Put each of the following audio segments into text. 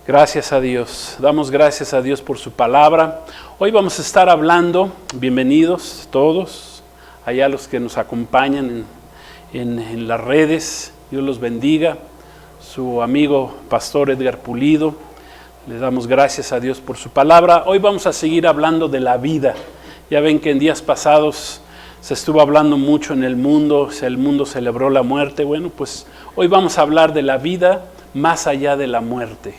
Gracias a Dios, damos gracias a Dios por su palabra. Hoy vamos a estar hablando, bienvenidos todos, allá los que nos acompañan en las redes, Dios los bendiga. Su amigo Pastor Edgar Pulido, le damos gracias a Dios por su palabra. Hoy vamos a seguir hablando de la vida. Ya ven que en días pasados se estuvo hablando mucho en el mundo celebró la muerte. Bueno, pues hoy vamos a hablar de la vida más allá de la muerte.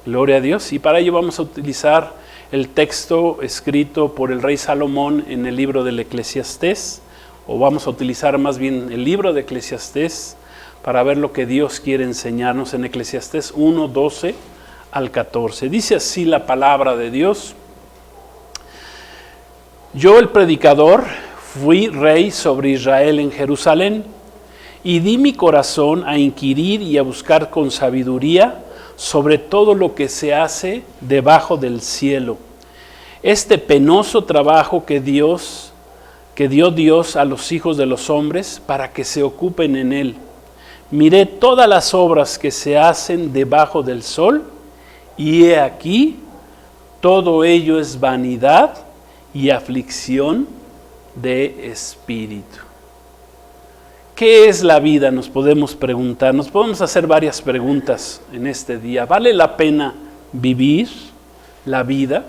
Gloria a Dios. Y para ello vamos a utilizar el texto escrito por el rey Salomón en el libro del Eclesiastés, o vamos a utilizar más bien el libro de Eclesiastés para ver lo que Dios quiere enseñarnos en Eclesiastés 1, 12 al 14. Dice así la palabra de Dios: Yo, el predicador, fui rey sobre Israel en Jerusalén, y di mi corazón a inquirir y a buscar con sabiduría sobre todo lo que se hace debajo del cielo. Este penoso trabajo que dio Dios a los hijos de los hombres para que se ocupen en él. Miré todas las obras que se hacen debajo del sol, y he aquí, todo ello es vanidad y aflicción de espíritu. ¿Qué es la vida? Nos podemos preguntar, nos podemos hacer varias preguntas en este día. ¿Vale la pena vivir la vida?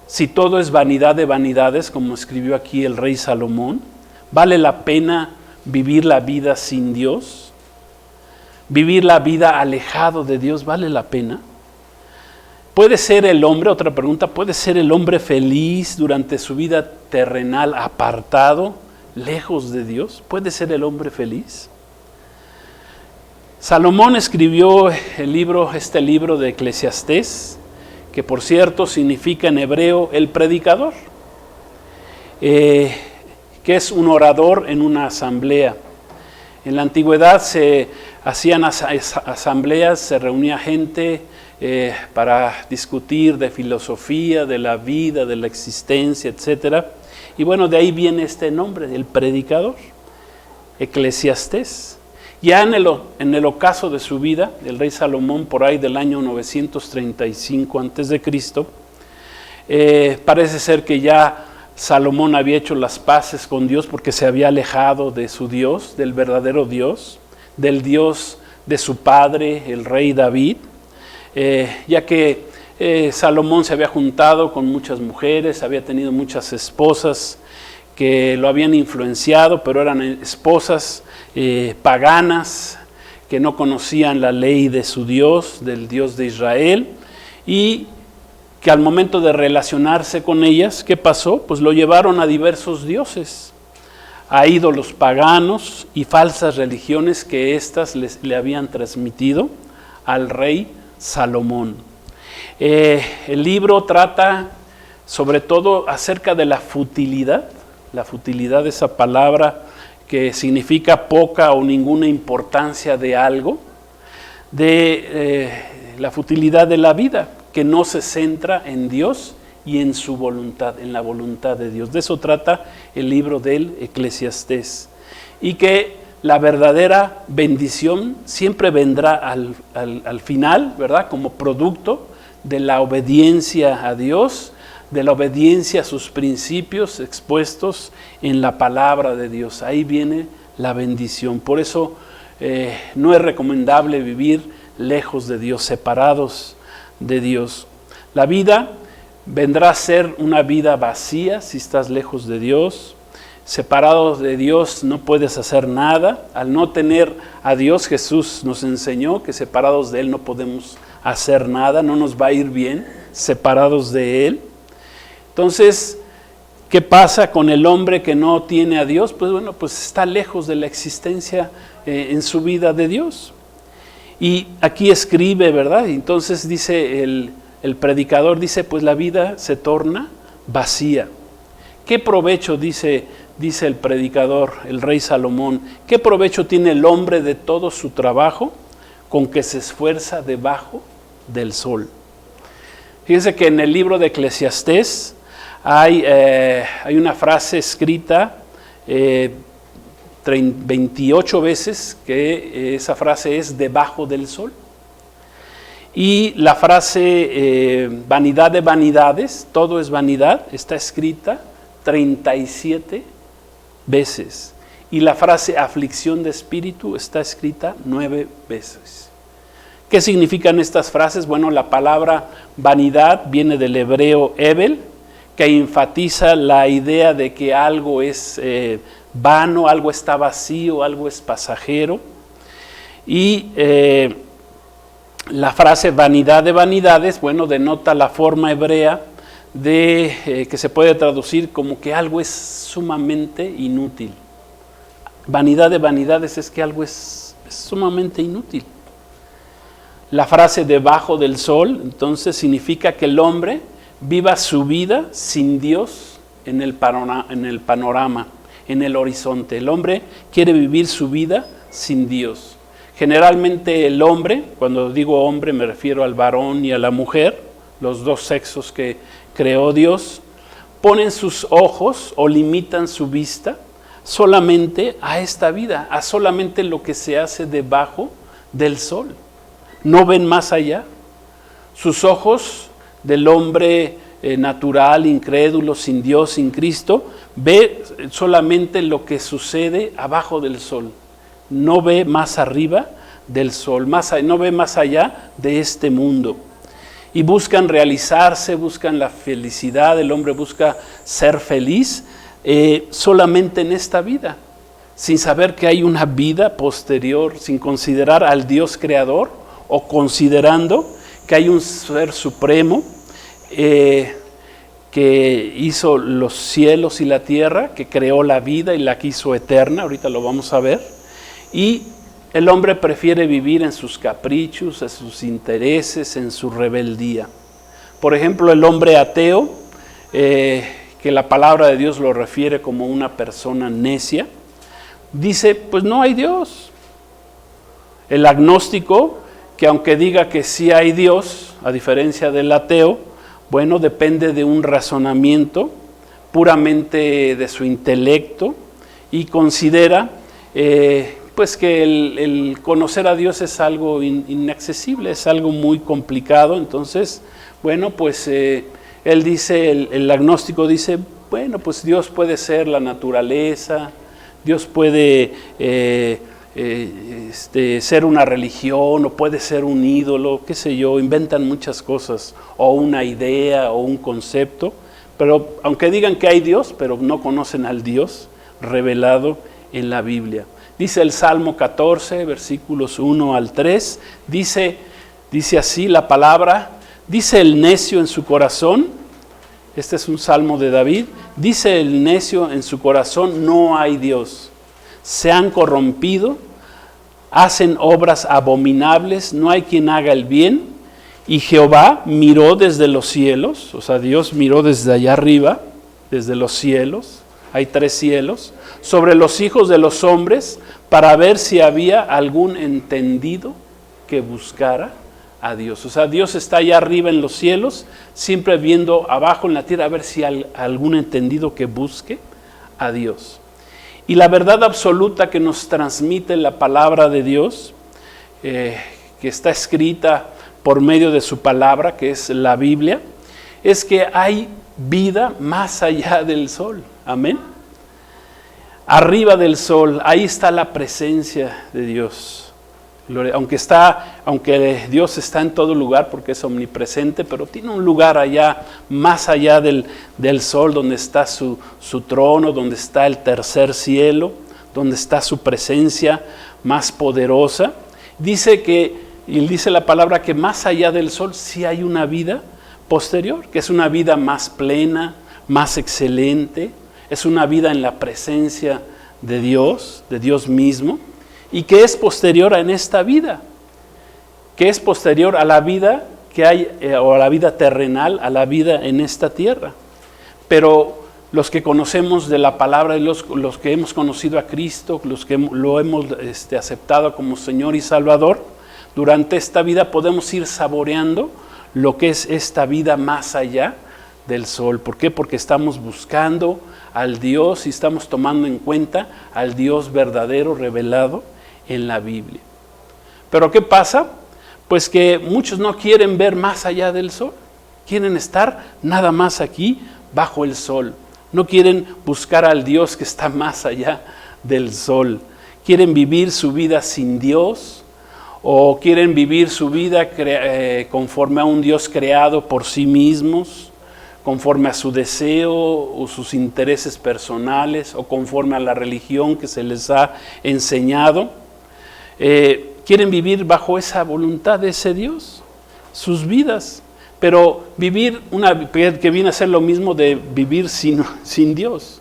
Si todo es vanidad de vanidades, como escribió aquí el rey Salomón, ¿vale la pena vivir la vida sin Dios? ¿Vivir la vida alejado de Dios vale la pena? ¿Puede ser el hombre, otra pregunta, puede ser el hombre feliz durante su vida terrenal apartado, lejos de Dios? ¿Puede ser el hombre feliz? Salomón escribió este libro de Eclesiastés, que por cierto significa en hebreo el predicador, que es un orador en una asamblea. En la antigüedad se hacían asambleas, se reunía gente para discutir de filosofía, de la vida, de la existencia, etcétera. Y bueno, de ahí viene este nombre, el predicador, Eclesiastés. Ya en el ocaso de su vida, el rey Salomón, por ahí del año 935 a.C., parece ser que ya Salomón había hecho las paces con Dios porque se había alejado de su Dios, del verdadero Dios, del Dios de su padre, el rey David, ya que Salomón se había juntado con muchas mujeres, había tenido muchas esposas que lo habían influenciado, pero eran esposas paganas que no conocían la ley de su Dios, del Dios de Israel, y que al momento de relacionarse con ellas, ¿qué pasó? Pues lo llevaron a diversos dioses, a ídolos paganos y falsas religiones que éstas le habían transmitido al rey Salomón. El libro trata sobre todo acerca de la futilidad de esa palabra que significa poca o ninguna importancia de algo, de la futilidad de la vida, que no se centra en Dios y en su voluntad, en la voluntad de Dios. De eso trata el libro del Eclesiastés. Y que la verdadera bendición siempre vendrá al final, ¿verdad? Como producto de la obediencia a Dios, de la obediencia a sus principios expuestos en la palabra de Dios. Ahí viene la bendición. Por eso no es recomendable vivir lejos de Dios, separados de Dios. La vida vendrá a ser una vida vacía si estás lejos de Dios. Separados de Dios no puedes hacer nada. Al no tener a Dios, Jesús nos enseñó que separados de Él no podemos hacer nada, no nos va a ir bien separados de Él. Entonces, ¿qué pasa con el hombre que no tiene a Dios? Pues bueno, pues está lejos de la existencia en su vida de Dios. Y aquí escribe, ¿verdad? Entonces dice el predicador, dice, pues la vida se torna vacía. ¿Qué provecho, dice el predicador, el rey Salomón, qué provecho tiene el hombre de todo su trabajo con que se esfuerza debajo del sol? Fíjense que en el libro de Eclesiastés hay una frase escrita 28 veces que esa frase es debajo del sol. Y la frase vanidad de vanidades, todo es vanidad, está escrita 37 veces. Y la frase aflicción de espíritu está escrita 9 veces. ¿Qué significan estas frases? Bueno, la palabra vanidad viene del hebreo evel, que enfatiza la idea de que algo es vano, algo está vacío, algo es pasajero. Y la frase vanidad de vanidades, bueno, denota la forma hebrea de que se puede traducir como que algo es sumamente inútil. Vanidad de vanidades es que algo es sumamente inútil. La frase debajo del sol, entonces, significa que el hombre viva su vida sin Dios en el panorama, en el horizonte. El hombre quiere vivir su vida sin Dios. Generalmente el hombre, cuando digo hombre me refiero al varón y a la mujer, los dos sexos que creó Dios, ponen sus ojos o limitan su vista solamente a esta vida, a solamente lo que se hace debajo del sol. No ven más allá. Sus ojos del hombre natural, incrédulo, sin Dios, sin Cristo, ve solamente lo que sucede abajo del sol. No ve más arriba del sol, no ve más allá de este mundo. Y buscan realizarse, buscan la felicidad, el hombre busca ser feliz solamente en esta vida, sin saber que hay una vida posterior, sin considerar al Dios creador o considerando que hay un ser supremo que hizo los cielos y la tierra, que creó la vida y la quiso eterna, ahorita lo vamos a ver, y el hombre prefiere vivir en sus caprichos, en sus intereses, en su rebeldía. Por ejemplo, el hombre ateo, que la palabra de Dios lo refiere como una persona necia, dice, pues no hay Dios. El agnóstico, que aunque diga que sí hay Dios, a diferencia del ateo, bueno, depende de un razonamiento puramente de su intelecto y considera pues que el conocer a Dios es algo inaccesible, es algo muy complicado. Entonces, bueno, pues él dice, el agnóstico dice, bueno, pues Dios puede ser la naturaleza, Dios puede ser una religión, o puede ser un ídolo, qué sé yo, inventan muchas cosas, o una idea, o un concepto, pero aunque digan que hay Dios, pero no conocen al Dios revelado en la Biblia. Dice el Salmo 14, versículos 1 al 3, dice así la palabra, dice el necio en su corazón, este es un salmo de David, dice el necio en su corazón, no hay Dios, se han corrompido, hacen obras abominables, no hay quien haga el bien, y Jehová miró desde los cielos, o sea, Dios miró desde allá arriba, desde los cielos, hay 3 cielos, sobre los hijos de los hombres, para ver si había algún entendido que buscara a Dios. O sea, Dios está allá arriba en los cielos, siempre viendo abajo en la tierra a ver si hay algún entendido que busque a Dios. Y la verdad absoluta que nos transmite la palabra de Dios, que está escrita por medio de su palabra, que es la Biblia, es que hay vida más allá del sol. Amén. Arriba del sol, ahí está la presencia de Dios. Aunque Dios está en todo lugar porque es omnipresente, pero tiene un lugar allá, más allá del sol, donde está su trono, donde está el tercer cielo, donde está su presencia más poderosa. Dice la palabra que más allá del sol sí hay una vida posterior, que es una vida más plena, más excelente, es una vida en la presencia de Dios mismo, y que es posterior a en esta vida, que es posterior a la vida que hay, o a la vida terrenal, a la vida en esta tierra. Pero los que conocemos de la palabra, los que hemos conocido a Cristo, los que lo hemos aceptado como Señor y Salvador, durante esta vida podemos ir saboreando lo que es esta vida más allá del sol. ¿Por qué? Porque estamos buscando al Dios y estamos tomando en cuenta al Dios verdadero revelado en la Biblia. Pero ¿qué pasa? pues que muchos no quieren ver más allá del sol, quieren estar nada más aquí bajo el sol, no quieren buscar al Dios que está más allá del sol, quieren vivir su vida sin Dios, o quieren vivir su vida conforme a un Dios creado por sí mismos, conforme a su deseo o sus intereses personales, o conforme a la religión que se les ha enseñado. Quieren vivir bajo esa voluntad de ese Dios, sus vidas, pero vivir que viene a ser lo mismo de vivir sin Dios.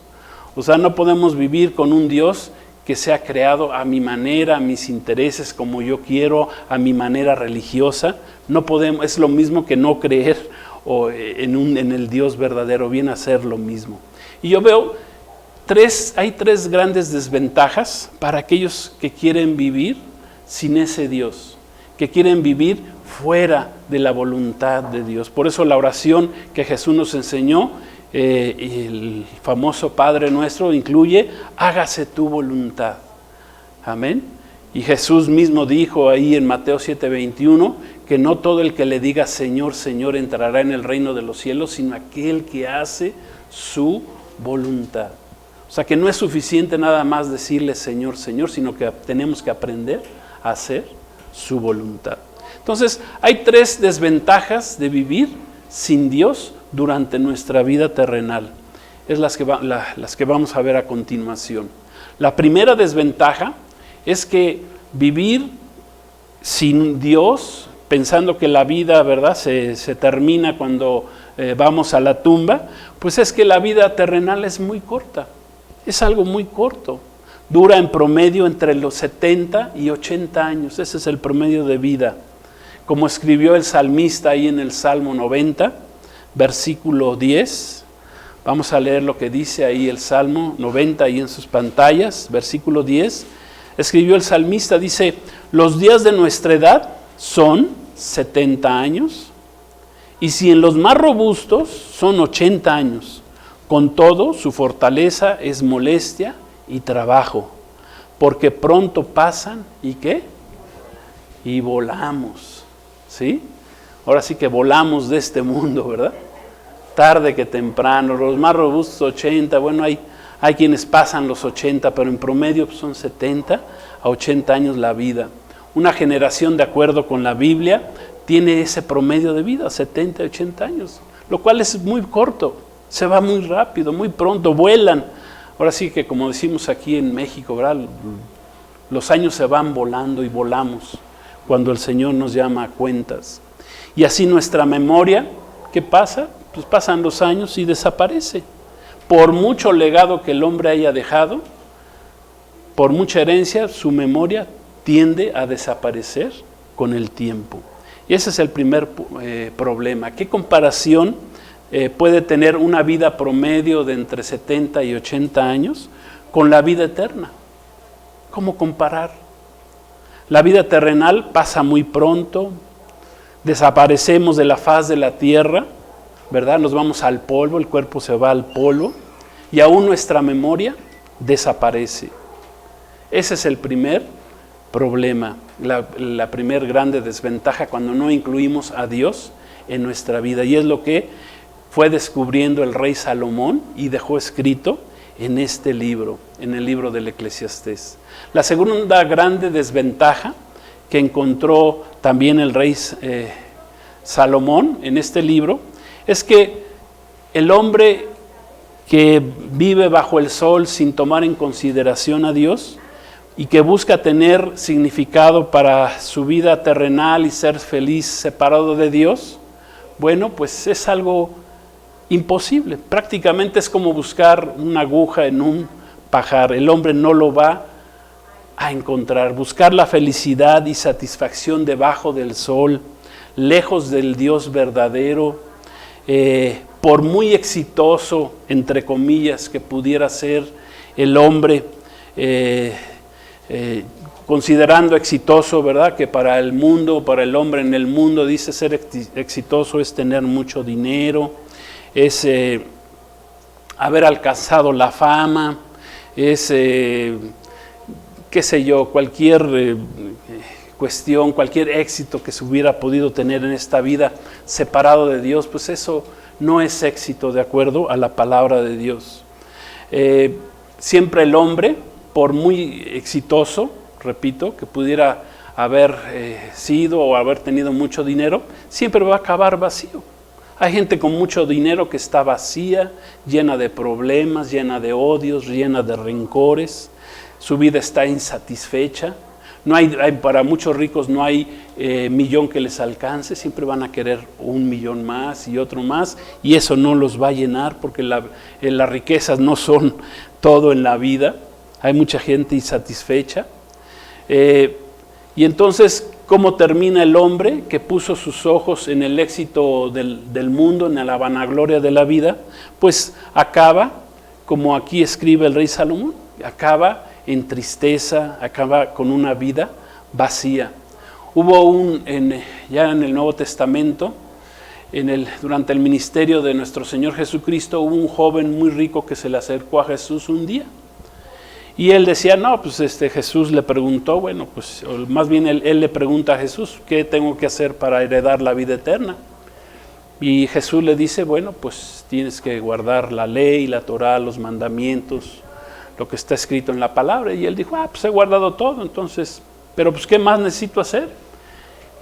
O sea, no podemos vivir con un Dios que sea creado a mi manera, a mis intereses, como yo quiero, a mi manera religiosa. No podemos, es lo mismo que no creer en el Dios verdadero, viene a ser lo mismo. Y yo veo hay tres grandes desventajas para aquellos que quieren vivir sin ese Dios, que quieren vivir fuera de la voluntad de Dios. Por eso la oración que Jesús nos enseñó, el famoso Padre Nuestro, incluye: hágase tu voluntad. Amén. Y Jesús mismo dijo ahí en Mateo 7:21 que no todo el que le diga Señor, Señor entrará en el reino de los cielos, sino aquel que hace su voluntad. O sea que no es suficiente nada más decirle Señor, Señor, sino que tenemos que aprender a hacer su voluntad. Entonces, hay tres desventajas de vivir sin Dios durante nuestra vida terrenal. Es las que vamos a ver a continuación. La primera desventaja es que vivir sin Dios, pensando que la vida, ¿verdad?, se termina cuando vamos a la tumba, pues es que la vida terrenal es muy corta. Es algo muy corto. Dura en promedio entre los 70 y 80 años. Ese es el promedio de vida. Como escribió el salmista ahí en el Salmo 90, versículo 10. Vamos a leer lo que dice ahí el Salmo 90 ahí en sus pantallas, versículo 10. Escribió el salmista, dice: los días de nuestra edad son 70 años, y si en los más robustos son 80 años. Con todo, su fortaleza es molestia y trabajo, porque pronto pasan, ¿y qué? Y volamos, ¿sí? Ahora sí que volamos de este mundo, ¿verdad? Tarde que temprano, los más robustos 80, bueno, hay quienes pasan los 80, pero en promedio son 70 a 80 años la vida. Una generación, de acuerdo con la Biblia, tiene ese promedio de vida, 70 a 80 años, lo cual es muy corto. Se va muy rápido, muy pronto, vuelan. Ahora sí que, como decimos aquí en México, ¿verdad?, los años se van volando y volamos cuando el Señor nos llama a cuentas. Y así nuestra memoria, ¿qué pasa? Pues pasan los años y desaparece. Por mucho legado que el hombre haya dejado, por mucha herencia, su memoria tiende a desaparecer con el tiempo. Y ese es el primer problema. ¿Qué comparación puede tener una vida promedio de entre 70 y 80 años con la vida eterna? ¿Cómo comparar? La vida terrenal pasa muy pronto, desaparecemos de la faz de la tierra, ¿verdad? Nos vamos al polvo, el cuerpo se va al polvo, y aún nuestra memoria desaparece. Ese es el primer problema, la primer grande desventaja cuando no incluimos a Dios en nuestra vida, y es lo que fue descubriendo el rey Salomón y dejó escrito en este libro, en el libro del Eclesiastés. La segunda grande desventaja que encontró también el rey Salomón en este libro es que el hombre que vive bajo el sol sin tomar en consideración a Dios y que busca tener significado para su vida terrenal y ser feliz separado de Dios, bueno, pues es algo imposible. Prácticamente es como buscar una aguja en un pajar. El hombre no lo va a encontrar. Buscar la felicidad y satisfacción debajo del sol, lejos del Dios verdadero, por muy exitoso, entre comillas, que pudiera ser el hombre, considerando exitoso, ¿verdad?, que para el mundo, para el hombre en el mundo, dice ser exitoso es tener mucho dinero, es haber alcanzado la fama, es, qué sé yo, cualquier cuestión, cualquier éxito que se hubiera podido tener en esta vida separado de Dios, pues eso no es éxito de acuerdo a la palabra de Dios. Siempre el hombre, por muy exitoso, repito, que pudiera haber sido o haber tenido mucho dinero, siempre va a acabar vacío. Hay gente con mucho dinero que está vacía, llena de problemas, llena de odios, llena de rencores. Su vida está insatisfecha. No hay, para muchos ricos no hay millón que les alcance, siempre van a querer 1 millón más y otro más, y eso no los va a llenar porque las riquezas no son todo en la vida. Hay mucha gente insatisfecha. Y entonces, ¿cómo termina el hombre que puso sus ojos en el éxito del mundo, en la vanagloria de la vida? Pues acaba, como aquí escribe el rey Salomón, acaba en tristeza, acaba con una vida vacía. Hubo ya en el Nuevo Testamento, durante el ministerio de nuestro Señor Jesucristo, hubo un joven muy rico que se le acercó a Jesús un día. Y él decía, no, pues Jesús le preguntó, bueno, pues más bien él le pregunta a Jesús, ¿qué tengo que hacer para heredar la vida eterna? Y Jesús le dice, bueno, pues tienes que guardar la ley, la Torá, los mandamientos, lo que está escrito en la palabra. Y él dijo, pues he guardado todo, entonces, pero pues ¿qué más necesito hacer?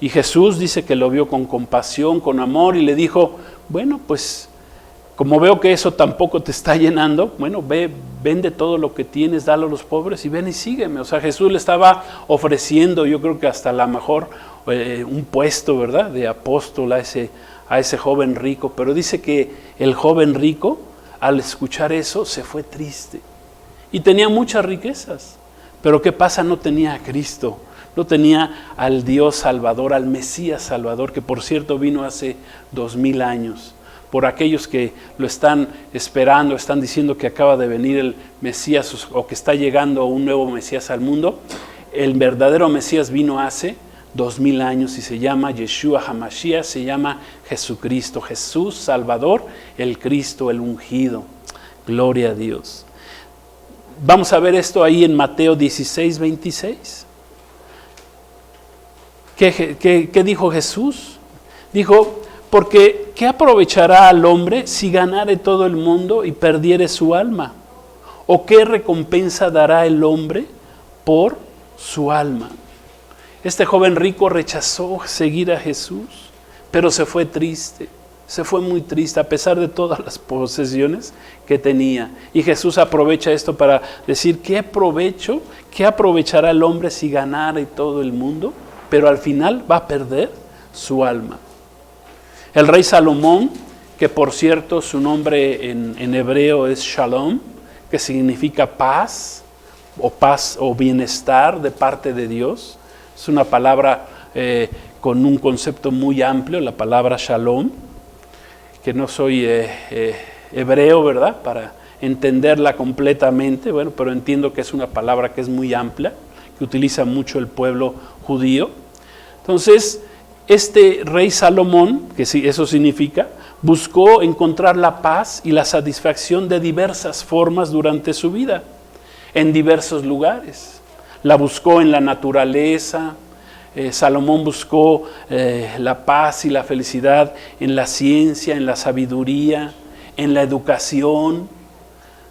Y Jesús dice que lo vio con compasión, con amor, y le dijo, bueno, pues como veo que eso tampoco te está llenando, bueno, vende todo lo que tienes, dalo a los pobres y ven y sígueme. O sea, Jesús le estaba ofreciendo, yo creo que hasta a lo mejor un puesto, ¿verdad?, de apóstol a ese joven rico. Pero dice que el joven rico, al escuchar eso, se fue triste. Y tenía muchas riquezas. Pero ¿qué pasa? No tenía a Cristo. No tenía al Dios Salvador, al Mesías Salvador, que por cierto vino hace 2000 años. Por aquellos que lo están esperando, están diciendo que acaba de venir el Mesías o que está llegando un nuevo Mesías al mundo. El verdadero Mesías vino hace 2000 años y se llama Yeshua HaMashiach, se llama Jesucristo, Jesús Salvador, el Cristo, el ungido. Gloria a Dios. Vamos a ver esto ahí en Mateo 16, 26. ¿Qué dijo Jesús? Dijo, porque ¿qué aprovechará al hombre si ganare todo el mundo y perdiere su alma? ¿O qué recompensa dará el hombre por su alma? Este joven rico rechazó seguir a Jesús, pero se fue triste, se fue muy triste a pesar de todas las posesiones que tenía. Y Jesús aprovecha esto para decir, ¿qué aprovechará el hombre si ganare todo el mundo? Pero al final va a perder su alma. El rey Salomón, que por cierto su nombre en hebreo es Shalom, que significa paz o bienestar de parte de Dios. Es una palabra con un concepto muy amplio, la palabra Shalom, que no soy hebreo, ¿verdad?, para entenderla completamente, bueno, pero entiendo que es una palabra que es muy amplia, que utiliza mucho el pueblo judío. Entonces, este rey Salomón, que sí, eso significa, buscó encontrar la paz y la satisfacción de diversas formas durante su vida, en diversos lugares. La buscó en la naturaleza. Salomón buscó la paz y la felicidad en la ciencia, en la sabiduría, en la educación,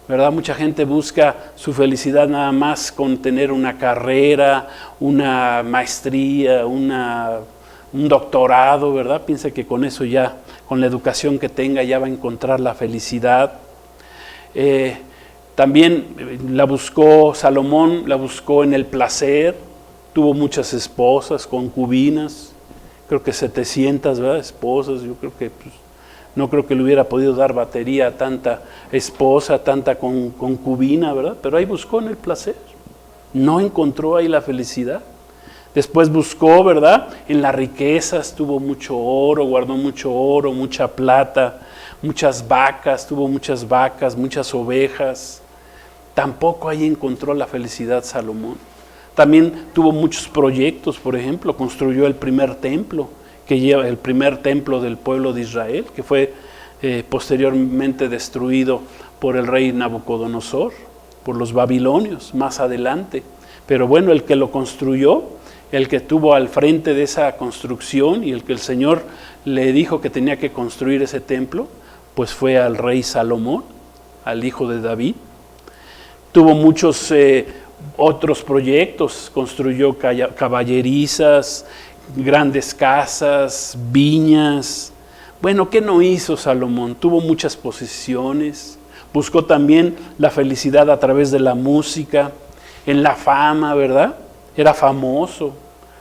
¿verdad? Mucha gente busca su felicidad nada más con tener una carrera, una maestría, un doctorado, ¿verdad? Piensa que con eso ya, con la educación que tenga, ya va a encontrar la felicidad. También Salomón la buscó en el placer, tuvo muchas esposas, concubinas, creo que 700, ¿verdad?, esposas. Yo creo que no creo que le hubiera podido dar batería a tanta esposa, tanta concubina, ¿verdad? Pero ahí buscó en el placer, no encontró ahí la felicidad. Después buscó, ¿verdad?, en las riquezas, tuvo mucho oro, guardó mucho oro, mucha plata, muchas vacas, tuvo muchas vacas, muchas ovejas. Tampoco ahí encontró la felicidad Salomón. También tuvo muchos proyectos, por ejemplo, construyó el primer templo, el primer templo del pueblo de Israel, que fue posteriormente destruido por el rey Nabucodonosor, por los babilonios, más adelante. Pero bueno, el que lo construyó el que estuvo al frente de esa construcción y el que el Señor le dijo que tenía que construir ese templo, pues fue al rey Salomón, al hijo de David. Tuvo muchos otros proyectos, construyó caballerizas, grandes casas, viñas. Bueno, ¿qué no hizo Salomón? Tuvo muchas posesiones, buscó también la felicidad a través de la música, en la fama, ¿verdad? Era famoso,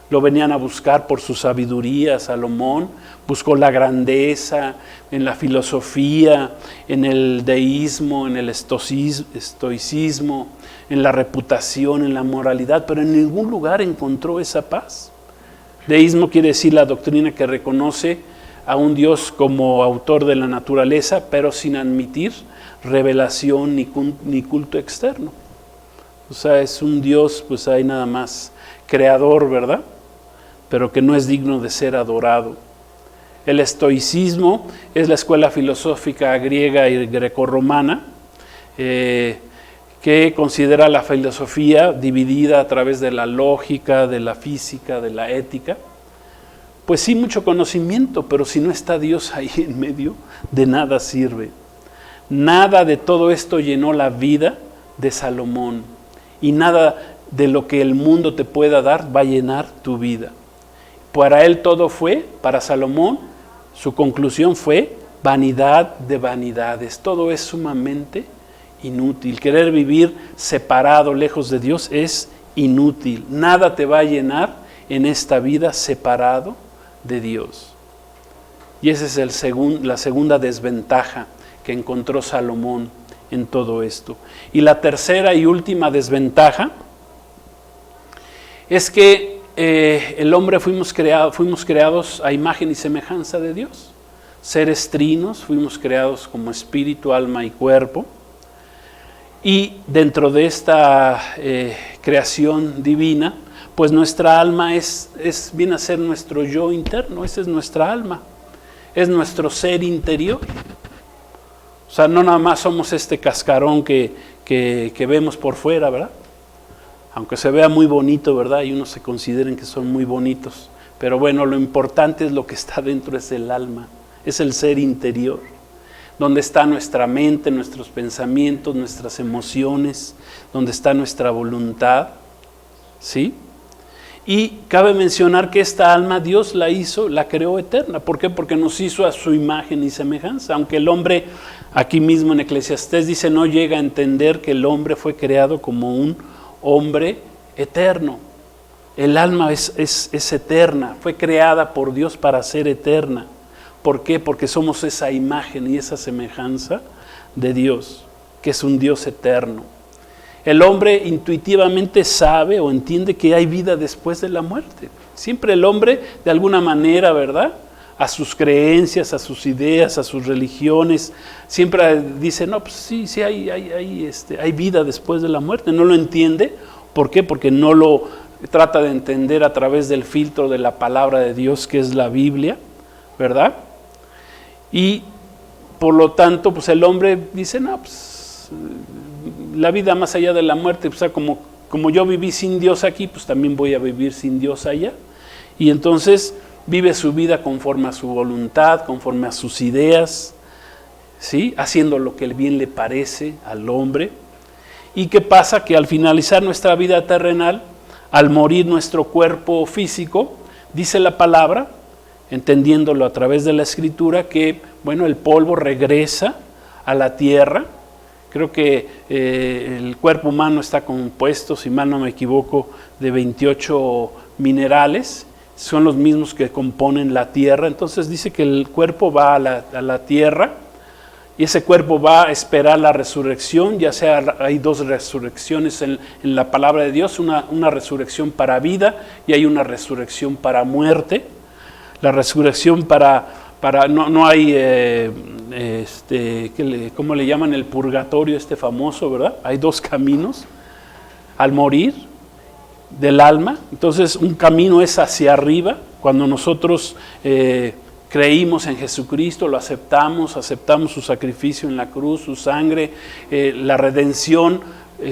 lo venían a buscar por su sabiduría. Salomón buscó la grandeza en la filosofía, en el deísmo, en el estoicismo, en la reputación, en la moralidad, pero en ningún lugar encontró esa paz. Deísmo quiere decir la doctrina que reconoce a un Dios como autor de la naturaleza, pero sin admitir revelación ni culto externo. O sea, es un Dios, pues hay nada más creador, ¿verdad? Pero que no es digno de ser adorado. El estoicismo es la escuela filosófica griega y grecorromana, que considera la filosofía dividida a través de la lógica, de la física, de la ética. Pues sí, mucho conocimiento, pero si no está Dios ahí en medio, de nada sirve. Nada de todo esto llenó la vida de Salomón, y nada de lo que el mundo te pueda dar va a llenar tu vida. Para él todo fue, para Salomón, su conclusión fue vanidad de vanidades. Todo es sumamente inútil. Querer vivir separado, lejos de Dios, es inútil. Nada te va a llenar en esta vida separado de Dios. Y esa es la segunda desventaja que encontró Salomón en todo esto. Y la tercera y última desventaja es que el hombre fuimos creados a imagen y semejanza de Dios. Seres trinos, fuimos creados como espíritu, alma y cuerpo. Y dentro de esta creación divina, pues nuestra alma viene a ser nuestro yo interno. Esa es nuestra alma, es nuestro ser interior. O sea, no nada más somos este cascarón que vemos por fuera, ¿verdad? Aunque se vea muy bonito, ¿verdad? Y unos se consideren que son muy bonitos. Pero bueno, lo importante es lo que está dentro, es el alma, es el ser interior, donde está nuestra mente, nuestros pensamientos, nuestras emociones, donde está nuestra voluntad, ¿sí? Y cabe mencionar que esta alma Dios la creó eterna. ¿Por qué? Porque nos hizo a su imagen y semejanza. Aunque el hombre, aquí mismo en Eclesiastés dice, no llega a entender que el hombre fue creado como un hombre eterno. El alma es eterna, fue creada por Dios para ser eterna. ¿Por qué? Porque somos esa imagen y esa semejanza de Dios, que es un Dios eterno. El hombre intuitivamente sabe o entiende que hay vida después de la muerte. Siempre el hombre, de alguna manera, ¿verdad?, a sus creencias, a sus ideas, a sus religiones, siempre dice, no, pues sí, hay vida después de la muerte. No lo entiende. ¿Por qué? Porque no lo trata de entender a través del filtro de la palabra de Dios, que es la Biblia, ¿verdad? Y por lo tanto, pues el hombre dice, no, pues la vida más allá de la muerte, pues como yo viví sin Dios aquí, pues también voy a vivir sin Dios allá. Y entonces vive su vida conforme a su voluntad, conforme a sus ideas, ¿sí?, haciendo lo que bien le parece al hombre. ¿Y qué pasa? Que al finalizar nuestra vida terrenal, al morir nuestro cuerpo físico, dice la palabra, entendiéndolo a través de la Escritura, que bueno, el polvo regresa a la tierra. Creo que el cuerpo humano está compuesto, si mal no me equivoco, de 28 minerales, son los mismos que componen la tierra. Entonces dice que el cuerpo va a la tierra y ese cuerpo va a esperar la resurrección, ya sea hay dos resurrecciones en la palabra de Dios, una resurrección para vida y hay una resurrección para muerte. La resurrección no hay, ¿cómo le llaman? El purgatorio famoso, ¿verdad? Hay dos caminos al morir del alma. Entonces un camino es hacia arriba, cuando nosotros creímos en Jesucristo, lo aceptamos su sacrificio en la cruz, su sangre, la redención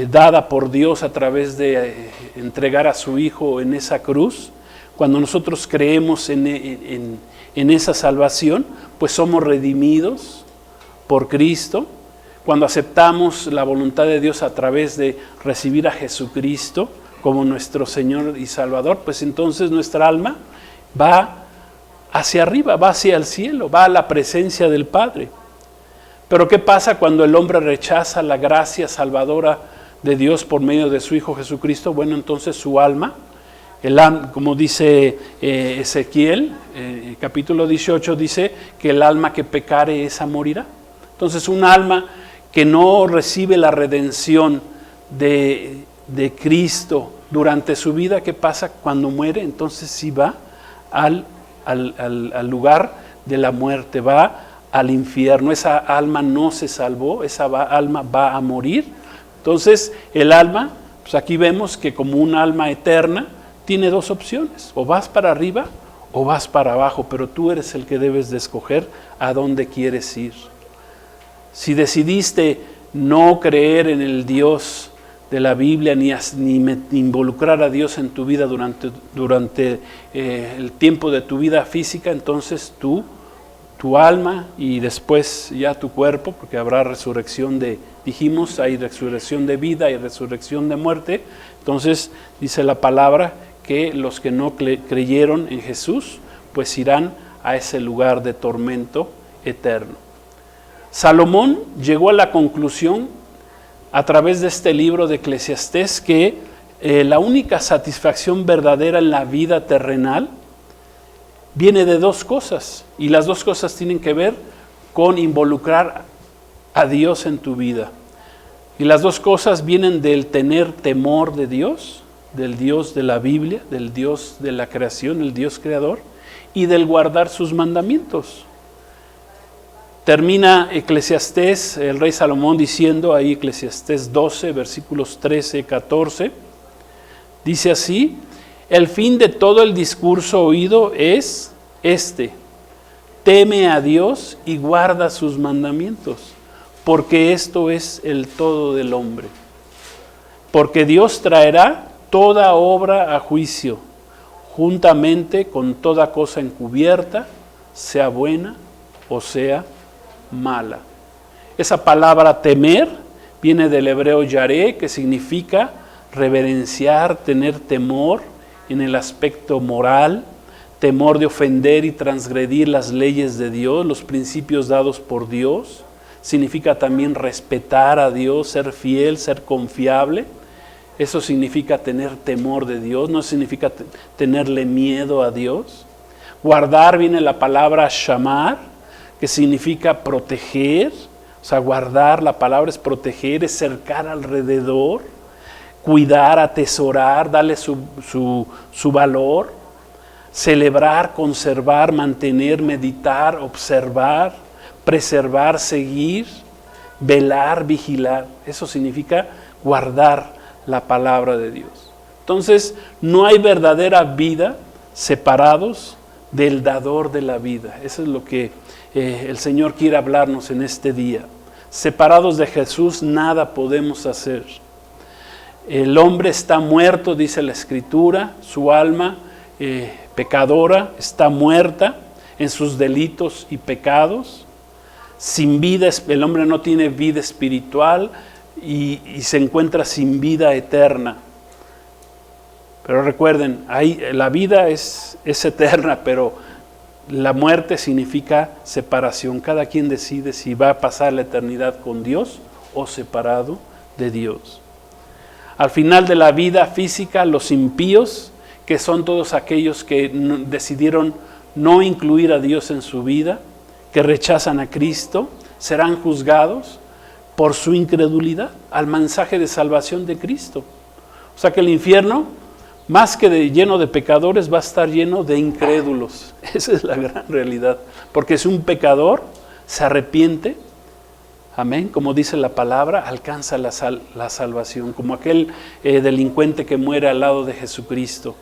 dada por Dios a través de entregar a su Hijo en esa cruz, cuando nosotros creemos en esa salvación, pues somos redimidos por Cristo. Cuando aceptamos la voluntad de Dios a través de recibir a Jesucristo como nuestro Señor y Salvador, pues entonces nuestra alma va hacia arriba, va hacia el cielo, va a la presencia del Padre. Pero ¿qué pasa cuando el hombre rechaza la gracia salvadora de Dios por medio de su Hijo Jesucristo? Bueno, entonces su alma, como dice Ezequiel, capítulo 18, dice que el alma que pecare esa morirá. Entonces un alma que no recibe la redención de Cristo durante su vida, ¿qué pasa cuando muere? Entonces sí va al lugar de la muerte, va al infierno. Esa alma no se salvó, esa alma va a morir. Entonces el alma, pues aquí vemos que como un alma eterna, tiene dos opciones: o vas para arriba o vas para abajo, pero tú eres el que debes de escoger a dónde quieres ir. Si decidiste no creer en el Dios de la Biblia, ni involucrar a Dios en tu vida durante el tiempo de tu vida física, entonces tu alma y después ya tu cuerpo, porque habrá resurrección dijimos, hay resurrección de vida y resurrección de muerte. Entonces dice la palabra que los que no creyeron en Jesús, pues irán a ese lugar de tormento eterno. Salomón llegó a la conclusión a través de este libro de Eclesiastés que la única satisfacción verdadera en la vida terrenal viene de dos cosas, y las dos cosas tienen que ver con involucrar a Dios en tu vida. Y las dos cosas vienen del tener temor de Dios, del Dios de la Biblia, del Dios de la creación, el Dios creador, y del guardar sus mandamientos. Termina Eclesiastés, el rey Salomón, diciendo ahí, Eclesiastés 12, versículos 13 y 14, dice así: el fin de todo el discurso oído es este: teme a Dios y guarda sus mandamientos, porque esto es el todo del hombre. Porque Dios traerá toda obra a juicio, juntamente con toda cosa encubierta, sea buena o sea mala. Esa palabra temer viene del hebreo yaré, que significa reverenciar, tener temor en el aspecto moral, temor de ofender y transgredir las leyes de Dios, los principios dados por Dios. Significa también respetar a Dios, ser fiel, ser confiable. Eso significa tener temor de Dios, no significa tenerle miedo a Dios. Guardar viene la palabra shamar, que significa proteger. O sea, guardar, la palabra es proteger, es cercar alrededor, cuidar, atesorar, darle su valor, celebrar, conservar, mantener, meditar, observar, preservar, seguir, velar, vigilar. Eso significa guardar la palabra de Dios. Entonces, no hay verdadera vida separados del dador de la vida. Eso es lo que el Señor quiere hablarnos en este día. Separados de Jesús nada podemos hacer. El hombre está muerto, dice la Escritura, su alma pecadora está muerta en sus delitos y pecados. Sin vida, el hombre no tiene vida espiritual y se encuentra sin vida eterna. Pero recuerden, la vida es eterna, pero la muerte significa separación. Cada quien decide si va a pasar la eternidad con Dios o separado de Dios. Al final de la vida física, los impíos, que son todos aquellos que decidieron no incluir a Dios en su vida, que rechazan a Cristo, serán juzgados por su incredulidad al mensaje de salvación de Cristo. O sea que el infierno, más que lleno de pecadores, va a estar lleno de incrédulos. Esa es la gran realidad. Porque si un pecador se arrepiente, amén, como dice la palabra, alcanza la salvación. Como aquel delincuente que muere al lado de Jesucristo.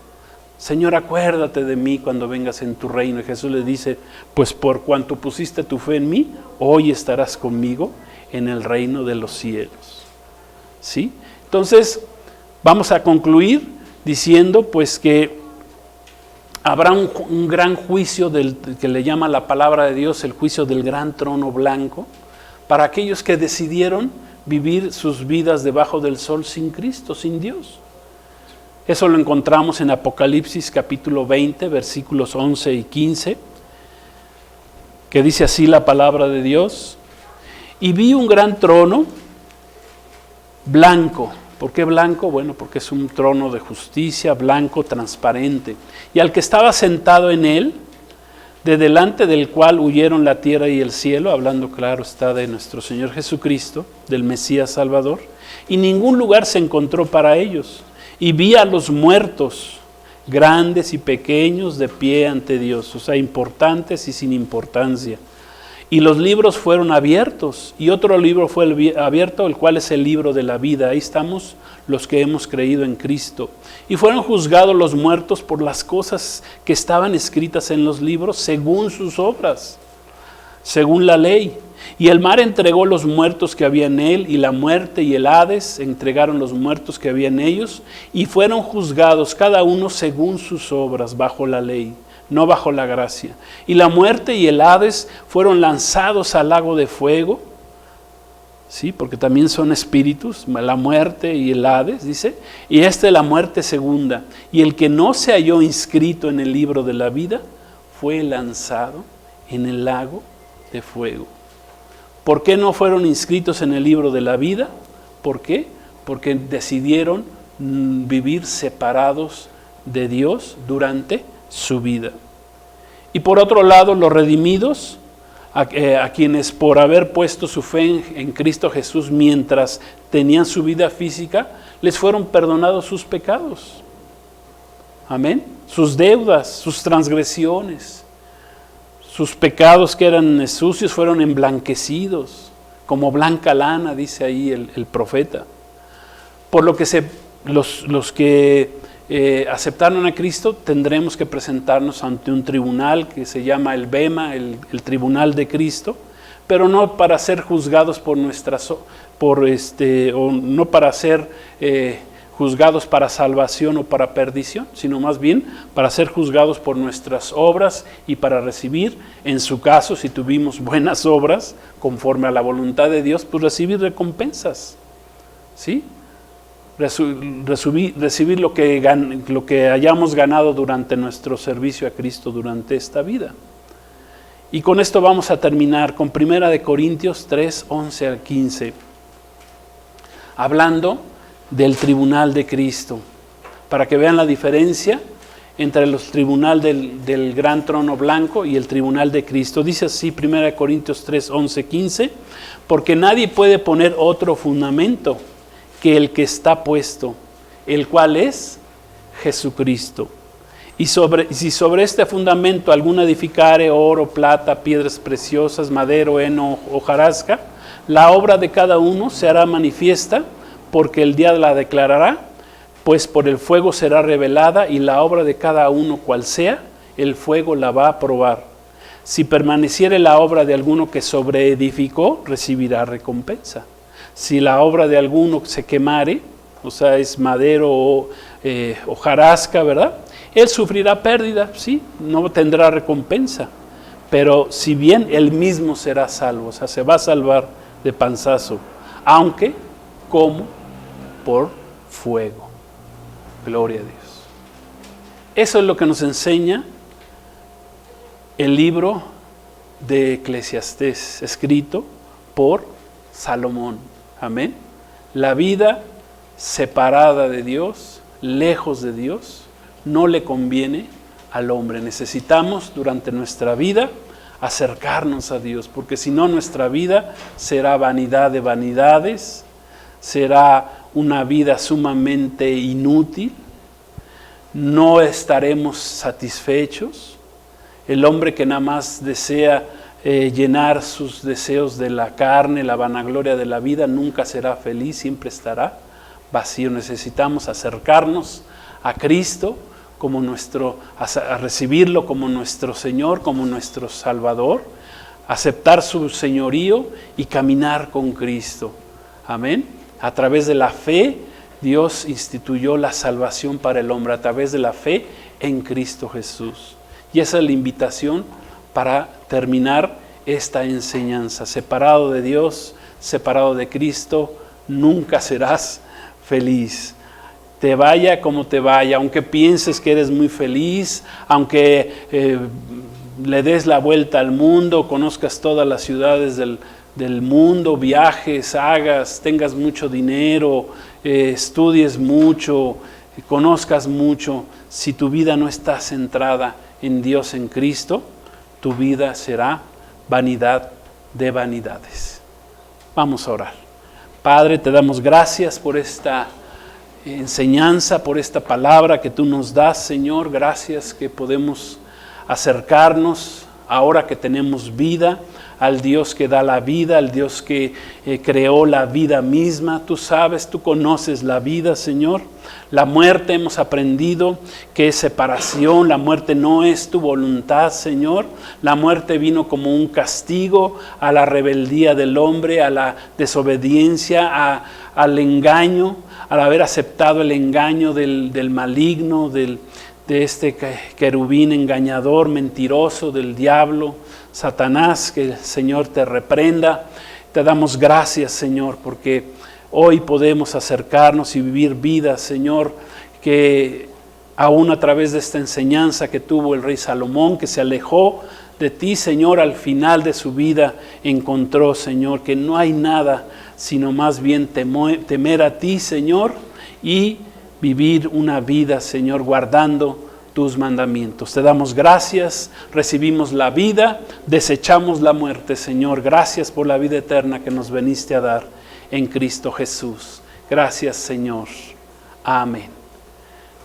Señor, acuérdate de mí cuando vengas en tu reino. Y Jesús le dice, pues por cuanto pusiste tu fe en mí, hoy estarás conmigo en el reino de los cielos. ¿Sí? Entonces, vamos a concluir diciendo pues que habrá un gran juicio que le llama la palabra de Dios el juicio del gran trono blanco para aquellos que decidieron vivir sus vidas debajo del sol sin Cristo, sin Dios. Eso lo encontramos en Apocalipsis capítulo 20, versículos 11 y 15, que dice así la palabra de Dios: y vi un gran trono blanco. ¿Por qué blanco? Bueno, porque es un trono de justicia, blanco, transparente. Y al que estaba sentado en él, de delante del cual huyeron la tierra y el cielo, hablando claro está de nuestro Señor Jesucristo, del Mesías Salvador, y ningún lugar se encontró para ellos. Y vi a los muertos, grandes y pequeños, de pie ante Dios, o sea, importantes y sin importancia. Y los libros fueron abiertos, y otro libro fue abierto, el cual es el libro de la vida. Ahí estamos los que hemos creído en Cristo. Y fueron juzgados los muertos por las cosas que estaban escritas en los libros, según sus obras, según la ley. Y el mar entregó los muertos que había en él, y la muerte y el Hades entregaron los muertos que había en ellos, y fueron juzgados cada uno según sus obras, bajo la ley, no bajo la gracia. Y la muerte y el Hades fueron lanzados al lago de fuego, sí, porque también son espíritus, la muerte y el Hades, dice, y esta es la muerte segunda. Y el que no se halló inscrito en el libro de la vida fue lanzado en el lago de fuego. ¿Por qué no fueron inscritos en el libro de la vida? ¿Por qué? Porque decidieron vivir separados de Dios durante su vida. Y por otro lado, los redimidos, a quienes por haber puesto su fe en Cristo Jesús mientras tenían su vida física, les fueron perdonados sus pecados. Amén. Sus deudas, sus transgresiones, sus pecados que eran sucios fueron emblanquecidos, como blanca lana, dice ahí el profeta. Por lo que los que aceptaron a Cristo, tendremos que presentarnos ante un tribunal que se llama el Bema, el tribunal de Cristo, pero no para ser juzgados o no para ser juzgados para salvación o para perdición, sino más bien para ser juzgados por nuestras obras y para recibir, en su caso, si tuvimos buenas obras, conforme a la voluntad de Dios, pues recibir recompensas, ¿sí? Recibir lo que hayamos ganado durante nuestro servicio a Cristo durante esta vida. Y con esto vamos a terminar con 1 Corintios 3, 11 al 15, hablando del tribunal de Cristo, para que vean la diferencia entre el tribunal del gran trono blanco y el tribunal de Cristo. Dice así 1 Corintios 3, 11, 15, porque nadie puede poner otro fundamento que el que está puesto, el cual es Jesucristo. Y si sobre este fundamento alguno edificare oro, plata, piedras preciosas, madero, heno, hojarasca, la obra de cada uno se hará manifiesta, porque el día la declarará, pues por el fuego será revelada, y la obra de cada uno cual sea, el fuego la va a probar. Si permaneciere la obra de alguno que sobreedificó, recibirá recompensa. Si la obra de alguno se quemare, o sea, es madero o hojarasca, ¿verdad? Él sufrirá pérdida, sí, no tendrá recompensa. Pero si bien él mismo será salvo, o sea, se va a salvar de panzazo, aunque como por fuego. Gloria a Dios. Eso es lo que nos enseña el libro de Eclesiastés, escrito por Salomón. Amén. La vida separada de Dios, lejos de Dios, no le conviene al hombre. Necesitamos durante nuestra vida acercarnos a Dios, porque si no nuestra vida será vanidad de vanidades, será una vida sumamente inútil, no estaremos satisfechos. El hombre que nada más desea llenar sus deseos de la carne, la vanagloria de la vida, nunca será feliz, siempre estará vacío. Necesitamos acercarnos a Cristo a recibirlo como nuestro Señor, como nuestro Salvador, aceptar su señorío y caminar con Cristo. Amén. A través de la fe Dios instituyó la salvación para el hombre a través de la fe en Cristo Jesús. Y esa es la invitación para terminar esta enseñanza. Separado de Dios, separado de Cristo, nunca serás feliz. Te vaya como te vaya, aunque pienses que eres muy feliz, aunque le des la vuelta al mundo, conozcas todas las ciudades del mundo, viajes, tengas mucho dinero, estudies mucho, conozcas mucho, si tu vida no está centrada en Dios, en Cristo, tu vida será vanidad de vanidades. Vamos a orar. Padre, te damos gracias por esta enseñanza, por esta palabra que tú nos das, Señor. Gracias que podemos acercarnos ahora que tenemos vida al Dios que da la vida, al Dios que creó la vida misma. Tú sabes, tú conoces la vida, Señor. La muerte hemos aprendido que es separación, la muerte no es tu voluntad, Señor. La muerte vino como un castigo a la rebeldía del hombre, a la desobediencia, al engaño, al haber aceptado el engaño del maligno, de este querubín engañador, mentiroso, del diablo, Satanás. Que el Señor te reprenda. Te damos gracias, Señor, porque hoy podemos acercarnos y vivir vidas, Señor, que aún a través de esta enseñanza que tuvo el rey Salomón, que se alejó de ti, Señor, al final de su vida encontró, Señor, que no hay nada sino más bien temer a ti, Señor, y vivir una vida, Señor, guardando tus mandamientos. Te damos gracias, recibimos la vida, desechamos la muerte, Señor. Gracias por la vida eterna que nos veniste a dar en Cristo Jesús. Gracias, Señor. Amén.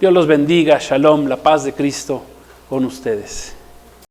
Dios los bendiga. Shalom, la paz de Cristo con ustedes.